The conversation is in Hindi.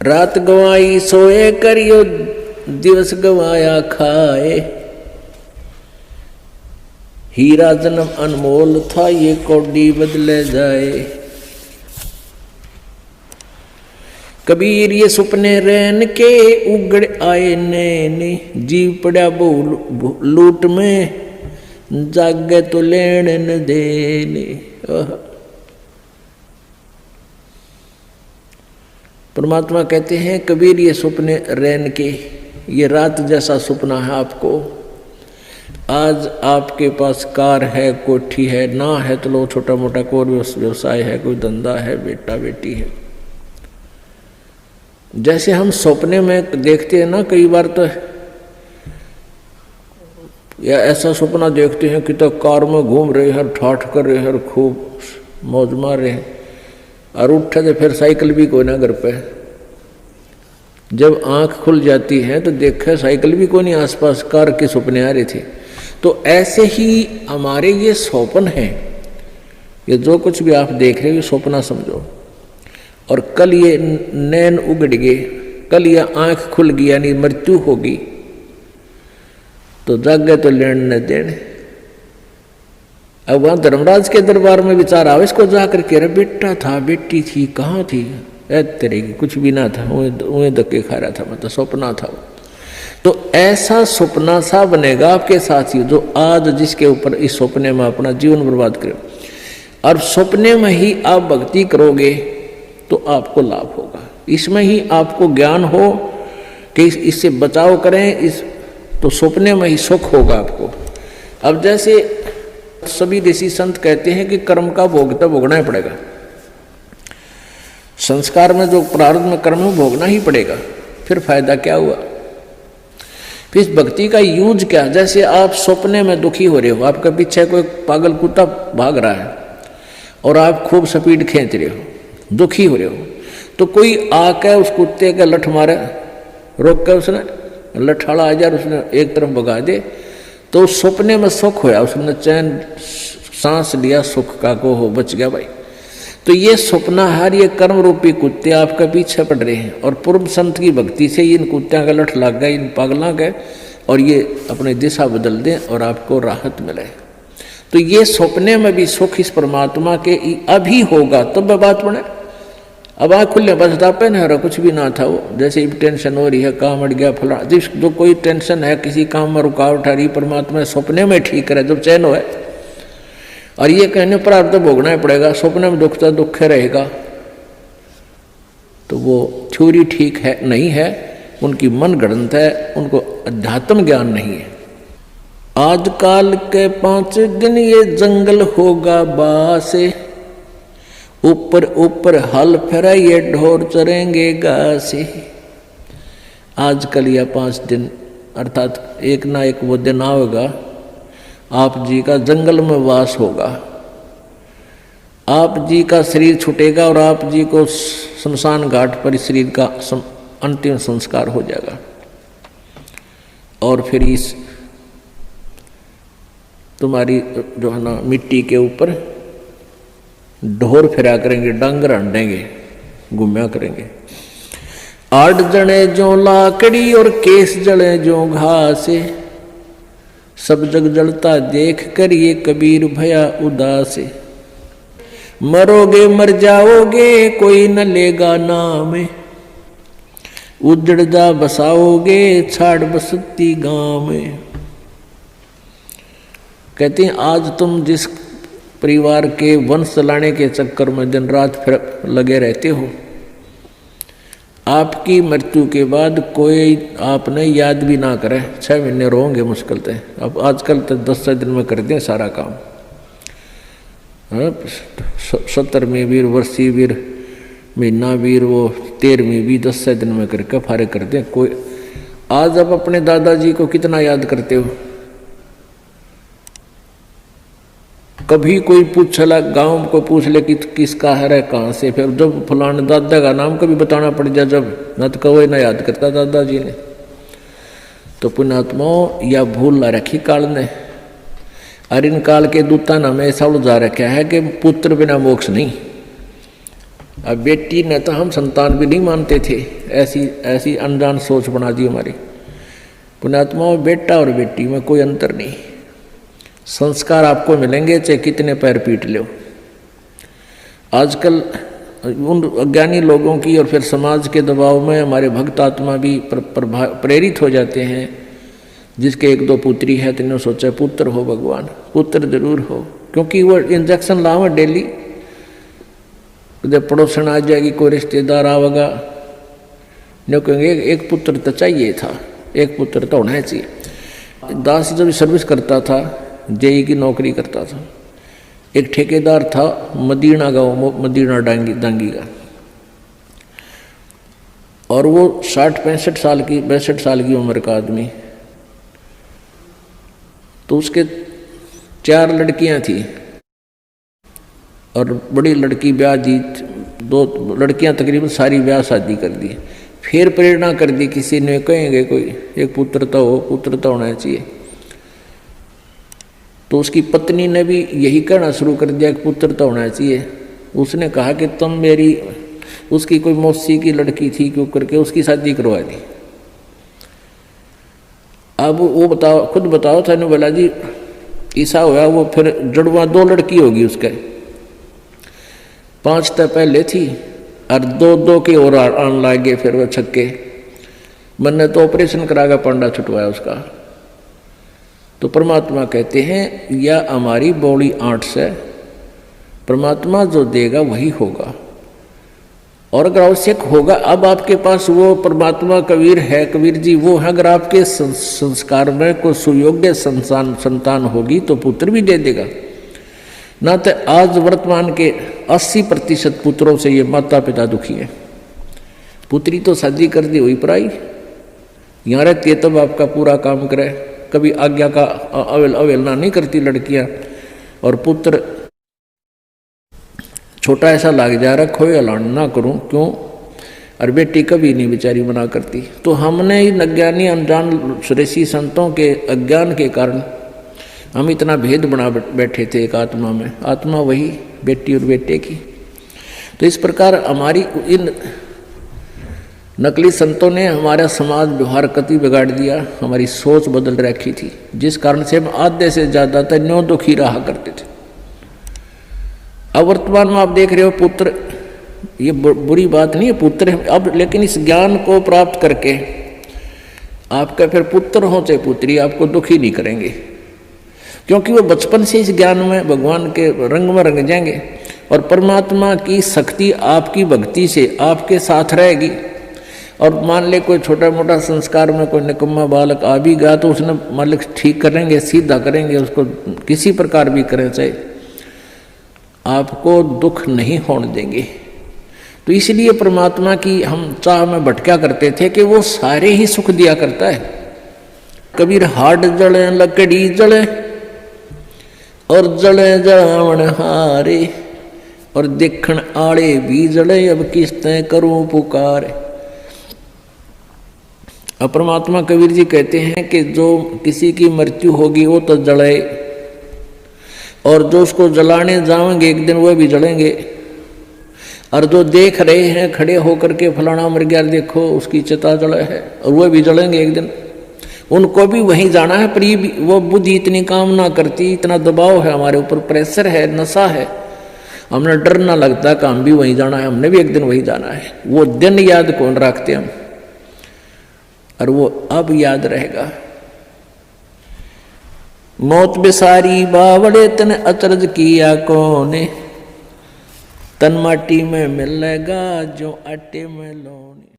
रात गवाई सोए करियो, दिवस गवाया खाए। हीरा जन्म अनमोल था, ये कौड़ी बदले जाए। कबीर ये सुपने रैन के उगड़ आए नैने, जीव पड़ा बहु लूट में, जागे तो लेन न देने। परमात्मा कहते हैं कबीर ये सुपने रैन के, ये रात जैसा सुपना है आपको। आज आपके पास कार है, कोठी है, ना है तो लो छोटा मोटा कोई व्यवसाय है, कोई धंधा है, बेटा बेटी है। जैसे हम सपने में देखते हैं ना, कई बार तो या ऐसा सपना देखते हैं कि तो कार में घूम रहे हैं, ठाठ कर रहे हैं, खूब मौज मार रहे हैं, और उठे तो फिर साइकिल भी कोई ना घर पे। जब आंख खुल जाती है तो देखा साइकिल भी कोई नहीं आसपास, कार के सपने आ रहे थे। तो ऐसे ही हमारे ये स्वप्न हैं, ये जो कुछ भी आप देख रहे हो सपना समझो। और कल ये नैन उगड़ गए, कल ये आंख खुल गई, यानी मृत्यु होगी, तो जागे तो लेन न देने। अब वहां धर्मराज के दरबार में विचार आवे इसको जाकर के, अरे बेटा था, बेटी थी, कहाँ थी, तेरे की कुछ भी ना था, उन्हें धक्के खा रहा था, मतलब सपना था। तो ऐसा सपना सा बनेगा आपके साथ ही, जो आज जिसके ऊपर इस सपने में अपना जीवन बर्बाद करे, और सपने में ही आप भक्ति करोगे तो आपको लाभ होगा। इसमें ही आपको ज्ञान हो कि इससे बचाव करें, इस तो सपने में ही सुख होगा आपको। अब जैसे सभी ऋषि संत कहते हैं कि कर्म का भोग तो भोगना ही पड़ेगा, संस्कार में जो प्रारब्ध में कर्म है भोगना ही पड़ेगा, फिर फायदा क्या हुआ। फिर भक्ति का यूज क्या, जैसे आप सपने में दुखी हो रहे हो, आपके पीछे कोई पागल कुत्ता भाग रहा है और आप खूब स्पीड खींच रहे हो, दुखी हो रहे हो, तो कोई आके उस कुत्ते का लठ मारे, रोक के उसने लठाड़ा आ जाए, उसने एक तरफ भगा दे, तो सपने में सुख होया, उसने चैन सांस लिया, सुख का को हो, बच गया भाई। तो ये सपना हर ये कर्म रूपी कुत्ते आपका पीछे पड़ रहे हैं, और पूर्व संत की भक्ति से इन कुत्तियों का लठ लग गए, इन पागलों के, और ये अपनी दिशा बदल दें और आपको राहत मिले। तो ये सपने में भी सुख इस परमात्मा के अभी होगा, तब बात बने। अब आँख खुले बस दापे न रहा, कुछ भी ना था वो, जैसे ही टेंशन हो रही है, काम अड़ गया फला, जिस जो कोई टेंशन है, किसी काम में रुकावट आ रही, परमात्मा सपने में ठीक करे जब चैन हो। और ये कहने पर आप तो भोगना ही पड़ेगा, सपने में दुख तो दुख रहेगा, तो वो थ्योरी ठीक है नहीं है, उनकी मन गणत है, उनको अध्यात्म ज्ञान नहीं है। आजकल के 5 दिन ये जंगल होगा बासे, ऊपर ऊपर हल फिरा ये ढोर चरेंगे घासे। आजकल या 5 दिन अर्थात एक ना एक वो दिन आएगा, आप जी का जंगल में वास होगा, आप जी का शरीर छूटेगा और आप जी को शमशान घाट पर शरीर का अंतिम संस्कार हो जाएगा। और फिर इस तुम्हारी जो है ना मिट्टी के ऊपर ढोर फिरा करेंगे, डांगर हंडेंगे, घूमया करेंगे। 8 जने जो लाकड़ी और केस जले जो घासे, सब जग जलता देख कर ये कबीर भया उदास। मरोगे मर जाओगे कोई न लेगा नाम, उजड़ जा बसाओगे छाड़ बसती गांव में। कहते हैं आज तुम जिस परिवार के वंश चलाने के चक्कर में दिन रात फिर लगे रहते हो, आपकी मृत्यु के बाद कोई आपने याद भी ना करे, 6 महीने रोंगे मुश्किल से। अब आजकल तो 10 दिन में कर दें सारा काम, 70वीं वीर, वर्षी वीर, महीना वीर, वो 13वीं भी 10 दिन में करके फारे कर दें। कोई आज अब अपने दादाजी को कितना याद करते हो? कभी कोई पूछला, गांव को पूछ ले कि किसका है, कहाँ से, फिर जब फलाने दादा का नाम कभी बताना पड़ जाए, जब न तो कहो ना याद करता दादाजी ने। तो पुण्यात्माओं या भूल ला रखी काल ने, और इन काल के दूता ने हमें ऐसा उलझा रखा है कि पुत्र बिना मोक्ष नहीं। अब बेटी ने तो हम संतान भी नहीं मानते थे, ऐसी ऐसी अनजान सोच बना दी हमारी। पुण्यात्मा में बेटा और बेटी में कोई अंतर नहीं, संस्कार आपको मिलेंगे चाहे कितने पैर पीट लो। आजकल उन अज्ञानी लोगों की और फिर समाज के दबाव में हमारे भक्त आत्मा भी प्रेरित हो जाते हैं। जिसके एक दो पुत्री है तो इन्होंने सोचा पुत्र हो भगवान, पुत्र जरूर हो, क्योंकि वो इंजेक्शन लाओ डेली। जब पड़ोसन आ जाएगी, कोई रिश्तेदार आवेगा, नहीं कहेंगे एक पुत्र तो चाहिए था, एक पुत्र तो होना चाहिए। दास जब सर्विस करता था, जेई की नौकरी करता था, एक ठेकेदार था मदीना गाँव, मदीना डांगी का, और वो 60-65 साल की 62 साल की उम्र का आदमी। तो उसके 4 लड़कियां थी और बड़ी लड़की ब्याह दी, 2 लड़कियां तकरीबन सारी ब्याह शादी कर दी। फिर प्रेरणा कर दी, किसी ने कहेंगे कोई एक पुत्र तो हो, पुत्र तो होना चाहिए। तो उसकी पत्नी ने भी यही कहना शुरू कर दिया कि पुत्र तो होना चाहिए। उसने कहा कि तुम मेरी, उसकी कोई मौसी की लड़की थी क्यों करके उसकी शादी करवा दी। अब वो बताओ, खुद बताओ था, बोला जी ऐसा हुआ, वो फिर जड़वा 2 लड़की होगी उसके, 5 तो पहले थी और 2 के और आन लागे, फिर वो छक्के। मैंने तो ऑपरेशन करागा, पांडा छुटवाया उसका। तो परमात्मा कहते हैं या हमारी बॉडी 8 से, परमात्मा जो देगा वही होगा, और अगर आवश्यक होगा, अब आपके पास वो परमात्मा कबीर है, कबीर जी वो है, अगर आपके संस्कार में कोई सुयोग्य संतान होगी तो पुत्र भी दे देगा। ना तो आज वर्तमान के 80% पुत्रों से ये माता पिता दुखी है। पुत्री तो शादी कर दी हुई पराई, यहाँ रहती है तब आपका पूरा काम करे, कभी आज्ञा का अवहेलना नहीं करती लड़कियां, और पुत्र छोटा ऐसा लाग जा रहा, खोए अलान ना करूं क्यों, और बेटी कभी नहीं बेचारी मना करती। तो हमने इन अज्ञानी अनजान ऋषि संतों के अज्ञान के कारण हम इतना भेद बना बैठे थे एक आत्मा में, आत्मा वही बेटी और बेटे की। तो इस प्रकार हमारी इन नकली संतों ने हमारा समाज व्यवहार कति बिगाड़ दिया, हमारी सोच बदल रखी थी, जिस कारण से हम आधे से ज़्यादा तक न्यों दुखी रहा करते थे। अब वर्तमान में आप देख रहे हो पुत्र, ये बुरी बात नहीं है पुत्र अब, लेकिन इस ज्ञान को प्राप्त करके आपका फिर पुत्र हो चाहे पुत्री आपको दुखी नहीं करेंगे, क्योंकि वो बचपन से इस ज्ञान में भगवान के रंग में रंग जाएंगे, और परमात्मा की शक्ति आपकी भक्ति से आपके साथ रहेगी। और मान ले कोई छोटा मोटा संस्कार में कोई निकम्मा बालक आ भी गया तो उसने मालिक ठीक करेंगे, सीधा करेंगे, उसको किसी प्रकार भी करें चाहे, आपको दुख नहीं होने देंगे। तो इसलिए परमात्मा की हम चाह में भटका करते थे कि वो सारे ही सुख दिया करता है। कबीर हाड जले लकड़ी जले और जले जावण हारे, और देखण आड़े भी जले, अब किस्तें करूं पुकार। अब परमात्मा कबीर जी कहते हैं कि जो किसी की मृत्यु होगी वो तो जले, और जो उसको जलाने जाएंगे एक दिन वह भी जलेंगे, और जो देख रहे हैं खड़े होकर के फलाना मर गया देखो उसकी चिता जले है, और वह भी जलेंगे एक दिन, उनको भी वहीं जाना है। पर ये वो बुद्धि इतनी काम ना करती, इतना दबाव है हमारे ऊपर, प्रेशर है, नशा है, हमने डर ना लगता कि हम भी वहीं जाना है, हमने भी एक दिन वहीं जाना है। वो दिन याद कौन रखते हम, और वो अब याद रहेगा। मौत बेसारी बावड़े तन अचरज किया कोने, तन माटी में मिलेगा जो आटे में लोने।